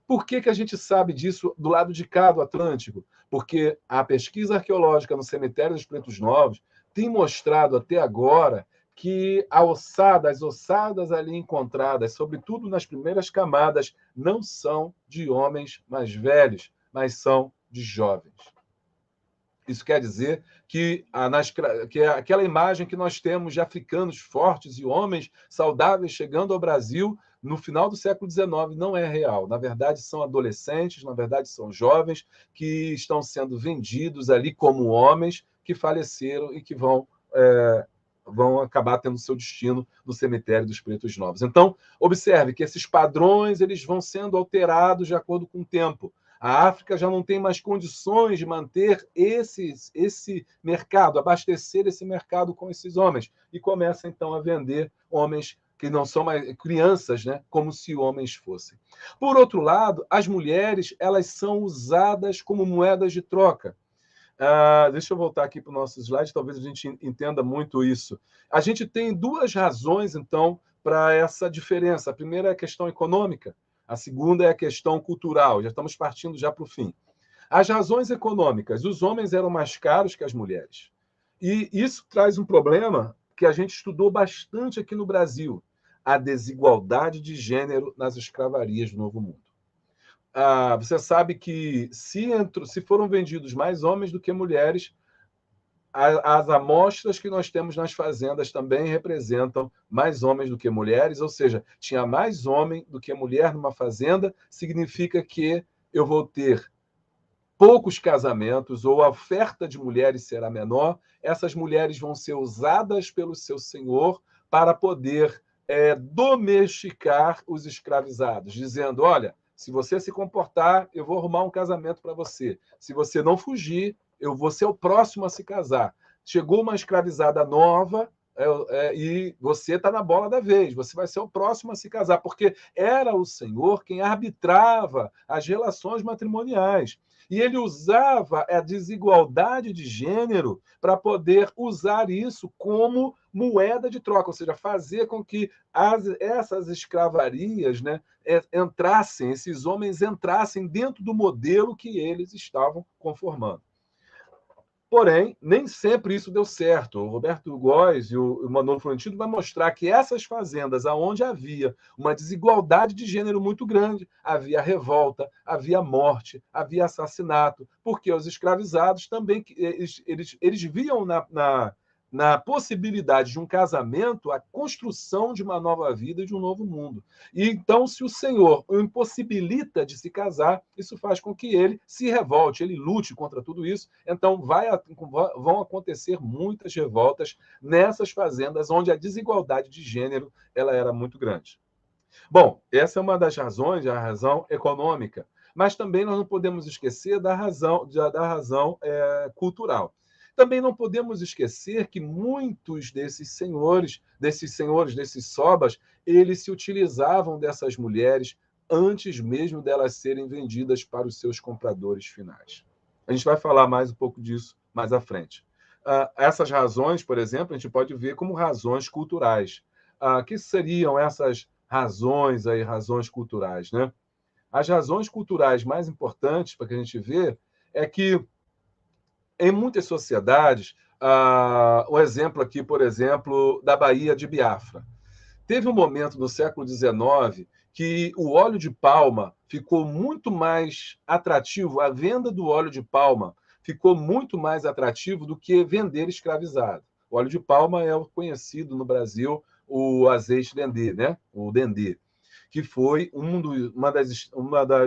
Por que a gente sabe disso do lado de cá do Atlântico? Porque a pesquisa arqueológica no cemitério dos Pretos Novos tem mostrado até agora que as ossadas ali encontradas, sobretudo nas primeiras camadas, não são de homens mais velhos, mas são de jovens. Isso quer dizer que aquela imagem que nós temos de africanos fortes e homens saudáveis chegando ao Brasil no final do século XIX não é real. Na verdade, são adolescentes, na verdade, são jovens que estão sendo vendidos ali como homens que faleceram e que vão vão acabar tendo seu destino no cemitério dos pretos novos. Então, observe que esses padrões eles vão sendo alterados de acordo com o tempo. A África já não tem mais condições de manter esse mercado, abastecer esse mercado com esses homens, e começa então a vender homens que não são mais crianças, né, como se homens fossem. Por outro lado, as mulheres elas são usadas como moedas de troca. Deixa eu voltar aqui para o nosso slide, talvez a gente entenda muito isso. A gente tem duas razões, então, para essa diferença. A primeira é a questão econômica, a segunda é a questão cultural. Já estamos partindo já para o fim. As razões econômicas, os homens eram mais caros que as mulheres. E isso traz um problema que a gente estudou bastante aqui no Brasil, a desigualdade de gênero nas escravarias do Novo Mundo. Você sabe que se foram vendidos mais homens do que mulheres, as amostras que nós temos nas fazendas também representam mais homens do que mulheres, ou seja, tinha mais homem do que mulher numa fazenda, significa que eu vou ter poucos casamentos, ou a oferta de mulheres será menor, essas mulheres vão ser usadas pelo seu senhor para poder domesticar os escravizados, dizendo, olha, se você se comportar, eu vou arrumar um casamento para você. Se você não fugir, eu vou ser o próximo a se casar. Chegou uma escravizada nova e você está na bola da vez, você vai ser o próximo a se casar, porque era o Senhor quem arbitrava as relações matrimoniais. E ele usava a desigualdade de gênero para poder usar isso como moeda de troca, ou seja, fazer com que essas escravarias, né, entrassem, esses homens entrassem dentro do modelo que eles estavam conformando. Porém, nem sempre isso deu certo. O Roberto Góes e o Manolo Florentino vai mostrar que essas fazendas onde havia uma desigualdade de gênero muito grande, havia revolta, havia morte, havia assassinato, porque os escravizados também eles viam na possibilidade de um casamento a construção de uma nova vida e de um novo mundo. E então, se o Senhor o impossibilita de se casar, isso faz com que ele se revolte, ele lute contra tudo isso. Então, vão acontecer muitas revoltas nessas fazendas onde a desigualdade de gênero ela era muito grande. Bom, essa é uma das razões, a razão econômica, mas também nós não podemos esquecer da razão cultural. Também não podemos esquecer que muitos desses sobas, eles se utilizavam dessas mulheres antes mesmo delas serem vendidas para os seus compradores finais. A gente vai falar mais um pouco disso mais à frente. Essas razões, por exemplo, a gente pode ver como razões culturais. Que seriam essas razões culturais, né? As razões culturais mais importantes para que a gente vê é que em muitas sociedades, um exemplo aqui, por exemplo, da Baía de Biafra. Teve um momento no século XIX que o óleo de palma ficou muito mais atrativo, a venda do óleo de palma ficou muito mais atrativo do que vender escravizado. O óleo de palma é o conhecido no Brasil, o azeite dendê, né? O dendê, que foi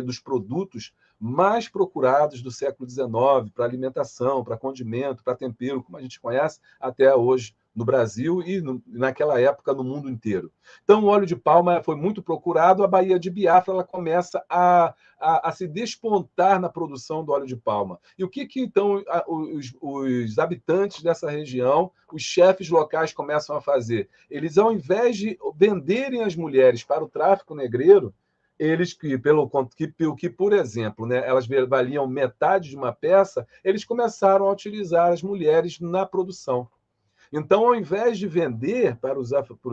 dos produtos mais procurados do século XIX para alimentação, para condimento, para tempero, como a gente conhece até hoje no Brasil e naquela época no mundo inteiro. Então, o óleo de palma foi muito procurado, a Baía de Biafra ela começa a se despontar na produção do óleo de palma. E o que então os habitantes dessa região, os chefes locais começam a fazer? Eles, ao invés de venderem as mulheres para o tráfico negreiro, eles por exemplo, né, elas valiam metade de uma peça, eles começaram a utilizar as mulheres na produção. Então, ao invés de vender para os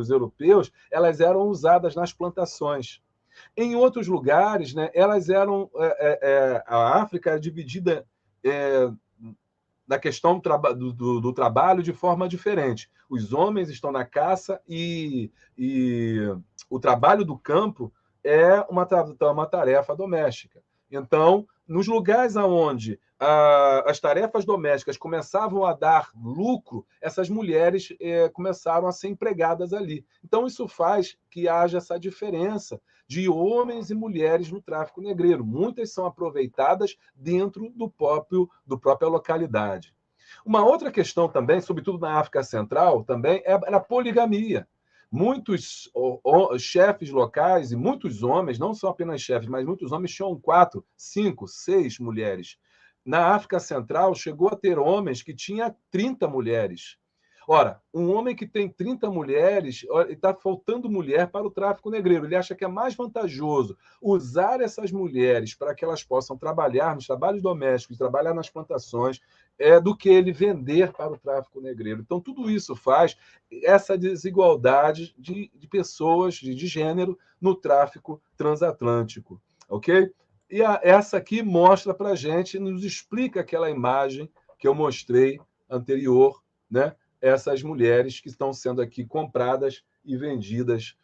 europeus, elas eram usadas nas plantações. Em outros lugares, né, elas eram a África era dividida na questão do trabalho de forma diferente. Os homens estão na caça e o trabalho do campo é uma tarefa doméstica. Então, nos lugares onde as tarefas domésticas começavam a dar lucro, essas mulheres começaram a ser empregadas ali. Então, isso faz que haja essa diferença de homens e mulheres no tráfico negreiro. Muitas são aproveitadas dentro da própria localidade. Uma outra questão também, sobretudo na África Central, também era a poligamia. Muitos chefes locais e muitos homens, não são apenas chefes, mas muitos homens tinham 4, 5, 6 mulheres. Na África Central, chegou a ter homens que tinham 30 mulheres. Ora, um homem que tem 30 mulheres, está faltando mulher para o tráfico negreiro. Ele acha que é mais vantajoso usar essas mulheres para que elas possam trabalhar nos trabalhos domésticos, trabalhar nas plantações, do que ele vender para o tráfico negreiro. Então, tudo isso faz essa desigualdade de pessoas, de gênero, no tráfico transatlântico. Ok? E essa aqui mostra para a gente, nos explica aquela imagem que eu mostrei anterior, né? Essas mulheres que estão sendo aqui compradas e vendidas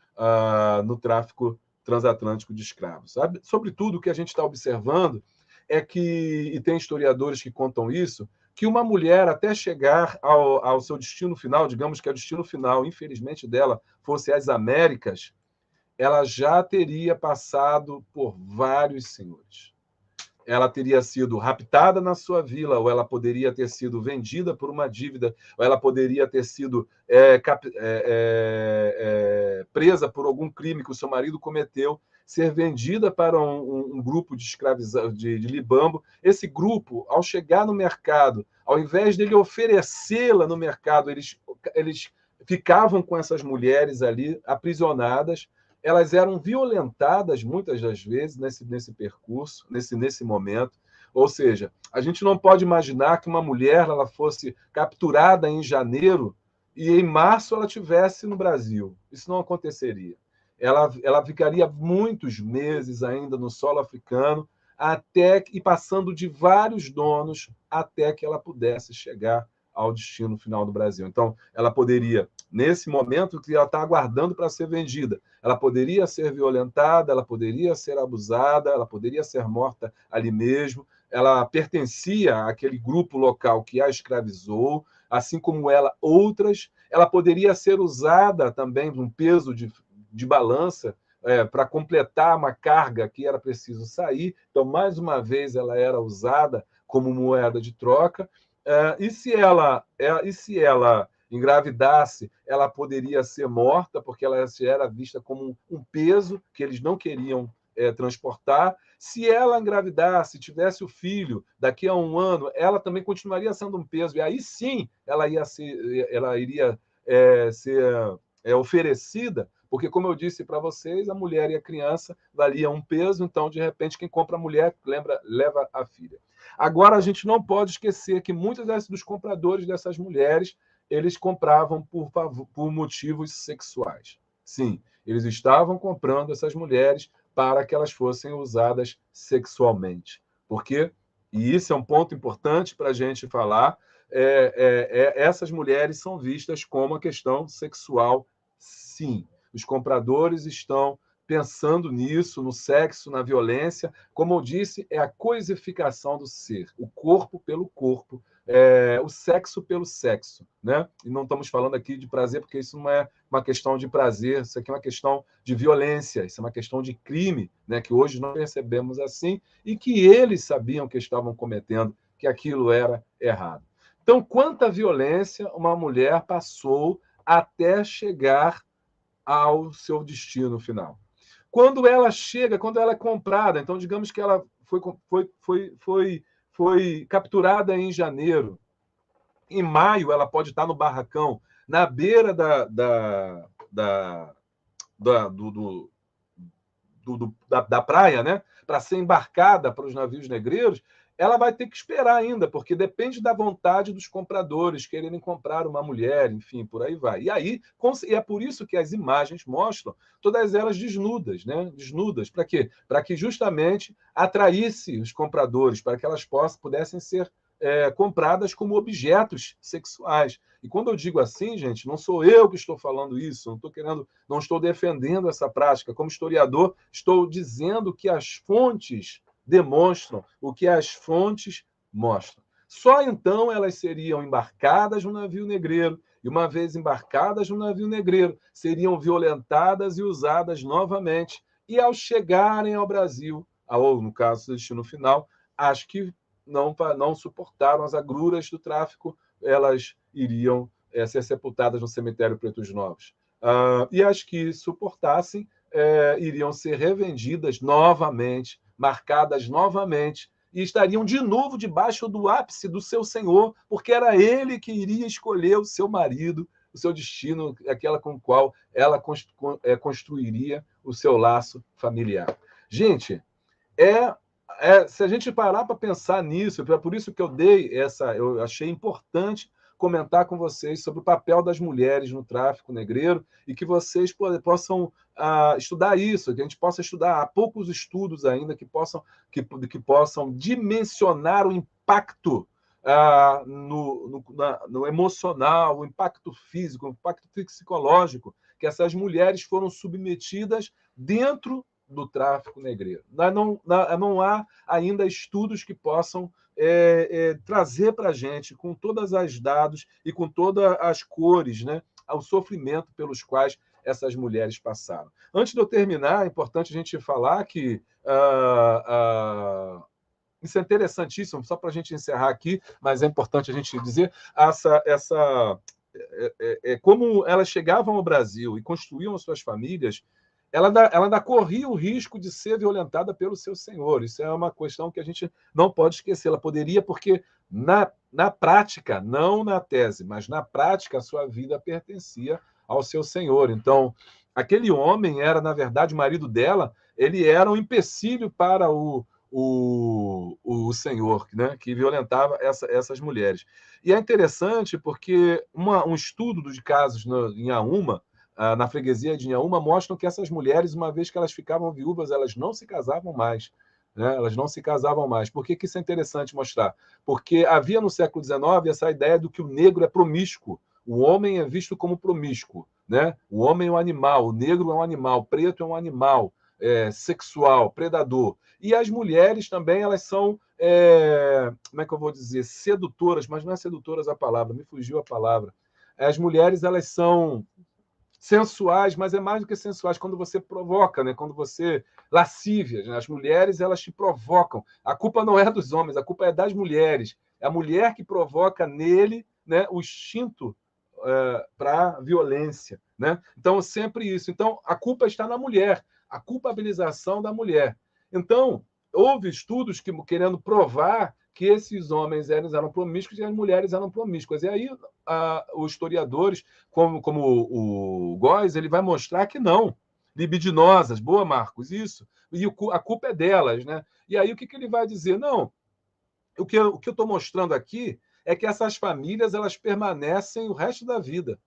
no tráfico transatlântico de escravos. Sabe? Sobretudo, o que a gente está observando é que, e tem historiadores que contam isso, que uma mulher, até chegar ao seu destino final, digamos que o destino final, infelizmente, dela fosse as Américas, ela já teria passado por vários senhores. Ela teria sido raptada na sua vila, ou ela poderia ter sido vendida por uma dívida, ou ela poderia ter sido presa por algum crime que o seu marido cometeu, ser vendida para um grupo de escravizados, de libambo. Esse grupo, ao chegar no mercado, ao invés de ele oferecê-la no mercado, eles ficavam com essas mulheres ali aprisionadas. Elas eram violentadas muitas das vezes nesse percurso, nesse momento. Ou seja, a gente não pode imaginar que uma mulher ela fosse capturada em janeiro e em março ela estivesse no Brasil. Isso não aconteceria. Ela ficaria muitos meses ainda no solo africano, e passando de vários donos até que ela pudesse chegar ao destino final do Brasil. Então, ela poderia, nesse momento que ela está aguardando para ser vendida, ela poderia ser violentada, ela poderia ser abusada, ela poderia ser morta ali mesmo, ela pertencia àquele grupo local que a escravizou, assim como outras. Ela poderia ser usada também de um peso de balança para completar uma carga que era preciso sair. Então, mais uma vez, ela era usada como moeda de troca. E se ela engravidasse, ela poderia ser morta, porque ela era vista como um peso que eles não queriam transportar. Se ela engravidasse, tivesse o filho, daqui a um ano, ela também continuaria sendo um peso. E aí sim ela iria ser oferecida, porque, como eu disse para vocês, a mulher e a criança valiam um peso, então, de repente, quem compra a mulher leva a filha. Agora, a gente não pode esquecer que muitos dos compradores dessas mulheres, eles compravam por motivos sexuais. Sim, eles estavam comprando essas mulheres para que elas fossem usadas sexualmente. Por quê? E isso é um ponto importante para a gente falar. Essas mulheres são vistas como a questão sexual, sim. Os compradores estão pensando nisso, no sexo, na violência. Como eu disse, é a coisificação do ser, o corpo pelo corpo, o sexo pelo sexo, né? E não estamos falando aqui de prazer, porque isso não é uma questão de prazer, isso aqui é uma questão de violência, isso é uma questão de crime, né? Que hoje nós percebemos assim, e que eles sabiam que estavam cometendo, que aquilo era errado. Então, quanta violência uma mulher passou até chegar ao seu destino final. Quando ela chega, quando ela é comprada, então digamos que ela foi capturada em janeiro, em maio ela pode estar no barracão, na beira da praia, né, para ser embarcada para os navios negreiros, ela vai ter que esperar ainda, porque depende da vontade dos compradores quererem comprar uma mulher, enfim, por aí vai. E é por isso que as imagens mostram todas elas desnudas, né? Desnudas, para quê? Para que justamente atraísse os compradores, para que elas pudessem ser compradas como objetos sexuais. E quando eu digo assim, gente, não sou eu que estou falando isso, não estou defendendo essa prática. Como historiador, estou dizendo que as fontes demonstram o que as fontes mostram. Só então elas seriam embarcadas no navio negreiro, e uma vez embarcadas no navio negreiro, seriam violentadas e usadas novamente. E ao chegarem ao Brasil, ou no caso do destino final, as que não suportaram as agruras do tráfico, elas iriam ser sepultadas no cemitério Pretos Novos. E as que suportassem iriam ser revendidas novamente, marcadas novamente, e estariam de novo debaixo do ápice do seu senhor, porque era ele que iria escolher o seu marido, o seu destino, aquela com o qual ela construiria o seu laço familiar. Gente, se a gente parar para pensar nisso, é por isso que eu achei importante comentar com vocês sobre o papel das mulheres no tráfico negreiro e que vocês possam estudar isso, que a gente possa estudar. Há poucos estudos ainda que possam dimensionar o impacto no emocional, o impacto físico, o impacto psicológico que essas mulheres foram submetidas dentro do tráfico negreiro. Não há ainda estudos que possam trazer para a gente, com todas as dados e com todas as cores, né, o sofrimento pelos quais essas mulheres passaram. Antes de eu terminar, é importante a gente falar que isso é interessantíssimo, só para a gente encerrar aqui, mas é importante a gente dizer como elas chegavam ao Brasil e construíam as suas famílias, ela ainda corria o risco de ser violentada pelo seu senhor. Isso é uma questão que a gente não pode esquecer. Ela poderia, porque na prática, não na tese, mas na prática, a sua vida pertencia ao seu senhor. Então, aquele homem era, na verdade, o marido dela, ele era um empecilho para o senhor, né, que violentava essas mulheres. E é interessante porque um estudo de casos em Inhaúma, na freguesia de Inhaúma, mostram que essas mulheres, uma vez que elas ficavam viúvas, elas não se casavam mais. Né? Elas não se casavam mais. Por que isso é interessante mostrar? Porque havia no século XIX essa ideia do que o negro é promíscuo. O homem é visto como promíscuo. Né? O homem é um animal, o negro é um animal, o preto é um animal sexual, predador. E as mulheres também, elas são, como é que eu vou dizer, sedutoras, mas não é sedutoras a palavra, me fugiu a palavra. As mulheres, elas são sensuais, mas é mais do que sensuais quando você provoca, né? Quando você lascívia, né? As mulheres, elas te provocam. A culpa não é dos homens, a culpa é das mulheres. É a mulher que provoca nele, né, o instinto para violência, né? Então, sempre isso. Então, a culpa está na mulher, a culpabilização da mulher. Então, houve estudos querendo provar que esses homens eram promíscuos e as mulheres eram promíscuas. E aí, os historiadores, como o Góes, ele vai mostrar que não. Libidinosas, boa, Marcos, isso. E a culpa é delas, né? E aí, o que ele vai dizer? Não, o que eu estou mostrando aqui é que essas famílias elas permanecem o resto da vida.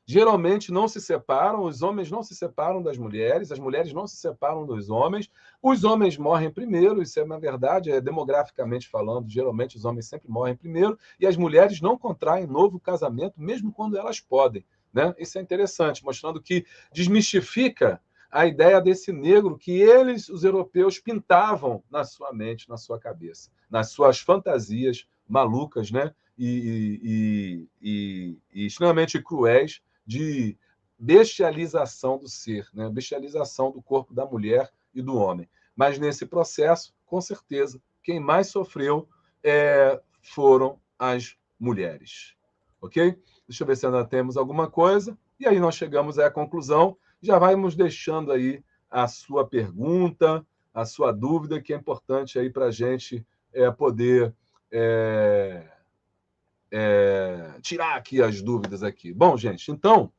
Geralmente não se separam, os homens não se separam das mulheres, as mulheres não se separam dos homens, os homens morrem primeiro, isso é na verdade, demograficamente falando, geralmente os homens sempre morrem primeiro, e as mulheres não contraem novo casamento, mesmo quando elas podem. Né? Isso é interessante, mostrando que desmistifica a ideia desse negro que eles, os europeus, pintavam na sua mente, na sua cabeça, nas suas fantasias malucas, né? e extremamente cruéis de bestialização do ser, né? Bestialização do corpo da mulher e do homem. Mas nesse processo, com certeza, quem mais sofreu foram as mulheres. Ok? Deixa eu ver se ainda temos alguma coisa. E aí nós chegamos à conclusão. Já vamos deixando aí a sua pergunta, a sua dúvida, que é importante aí para a gente poder tirar aqui as dúvidas aqui. Bom, gente, então,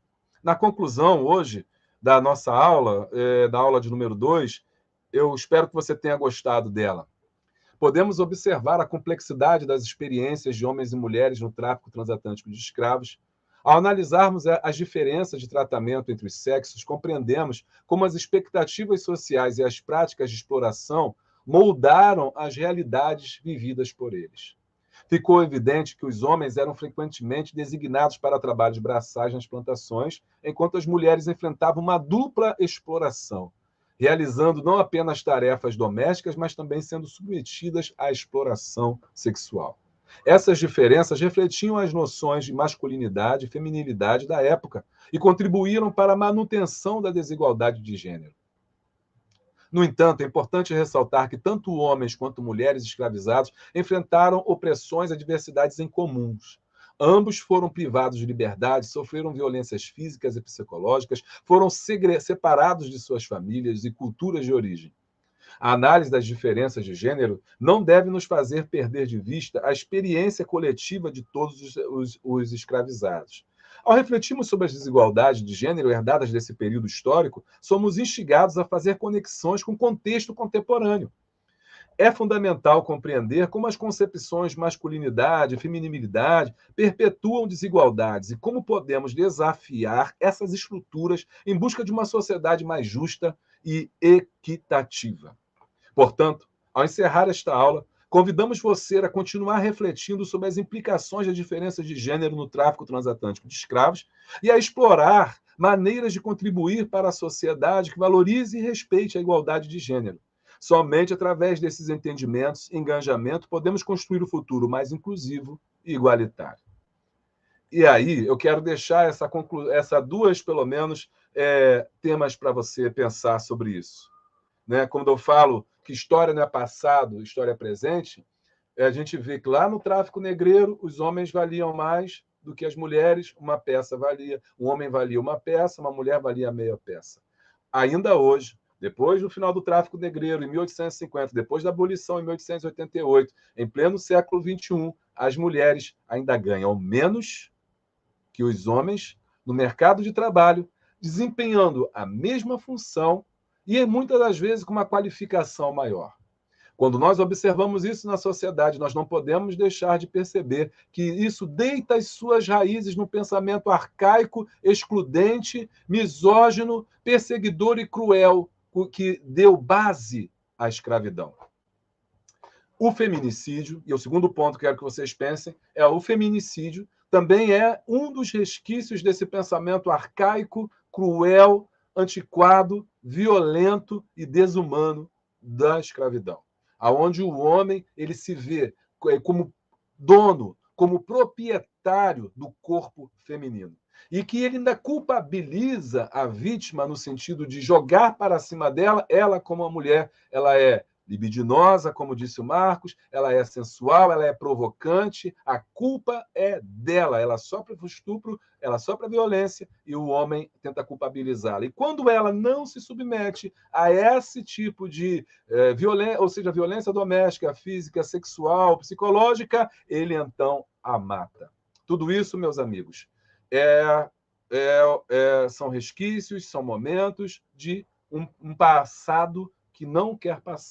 na conclusão hoje da nossa aula, da aula de número 2, eu espero que você tenha gostado dela. Podemos observar a complexidade das experiências de homens e mulheres no tráfico transatlântico de escravos. Ao analisarmos as diferenças de tratamento entre os sexos, compreendemos como as expectativas sociais e as práticas de exploração moldaram as realidades vividas por eles. Ficou evidente que os homens eram frequentemente designados para trabalhos braçais nas plantações, enquanto as mulheres enfrentavam uma dupla exploração, realizando não apenas tarefas domésticas, mas também sendo submetidas à exploração sexual. Essas diferenças refletiam as noções de masculinidade e feminilidade da época e contribuíram para a manutenção da desigualdade de gênero. No entanto, é importante ressaltar que tanto homens quanto mulheres escravizados enfrentaram opressões e adversidades em comuns. Ambos foram privados de liberdade, sofreram violências físicas e psicológicas, foram separados de suas famílias e culturas de origem. A análise das diferenças de gênero não deve nos fazer perder de vista a experiência coletiva de todos os escravizados. Ao refletirmos sobre as desigualdades de gênero herdadas desse período histórico, somos instigados a fazer conexões com o contexto contemporâneo. É fundamental compreender como as concepções masculinidade e feminilidade perpetuam desigualdades e como podemos desafiar essas estruturas em busca de uma sociedade mais justa e equitativa. Portanto, ao encerrar esta aula, convidamos você a continuar refletindo sobre as implicações das diferenças de gênero no tráfico transatlântico de escravos e a explorar maneiras de contribuir para a sociedade que valorize e respeite a igualdade de gênero. Somente através desses entendimentos e engajamento podemos construir o futuro mais inclusivo e igualitário. E aí, eu quero deixar essa duas, pelo menos, temas para você pensar sobre isso. Né? Quando eu falo que história não é passado, história é presente, a gente vê que lá no tráfico negreiro os homens valiam mais do que as mulheres, uma peça valia, um homem valia uma peça, uma mulher valia meia peça. Ainda hoje, depois do final do tráfico negreiro, em 1850, depois da abolição em 1888, em pleno século XXI, as mulheres ainda ganham menos que os homens no mercado de trabalho, desempenhando a mesma função e, muitas das vezes, com uma qualificação maior. Quando nós observamos isso na sociedade, nós não podemos deixar de perceber que isso deita as suas raízes no pensamento arcaico, excludente, misógino, perseguidor e cruel, que deu base à escravidão. O feminicídio, e o segundo ponto que quero que vocês pensem, é o feminicídio também é um dos resquícios desse pensamento arcaico, cruel, antiquado, violento e desumano da escravidão, aonde o homem ele se vê como dono, como proprietário do corpo feminino. E que ele ainda culpabiliza a vítima no sentido de jogar para cima dela, ela como uma mulher, ela é libidinosa, como disse o Marcos, ela é sensual, ela é provocante, a culpa é dela, ela sofre estupro, ela sofre a violência e o homem tenta culpabilizá-la. E quando ela não se submete a esse tipo de violência, ou seja, violência doméstica, física, sexual, psicológica, ele então a mata. Tudo isso, meus amigos, são resquícios, são momentos de um passado que não quer passar.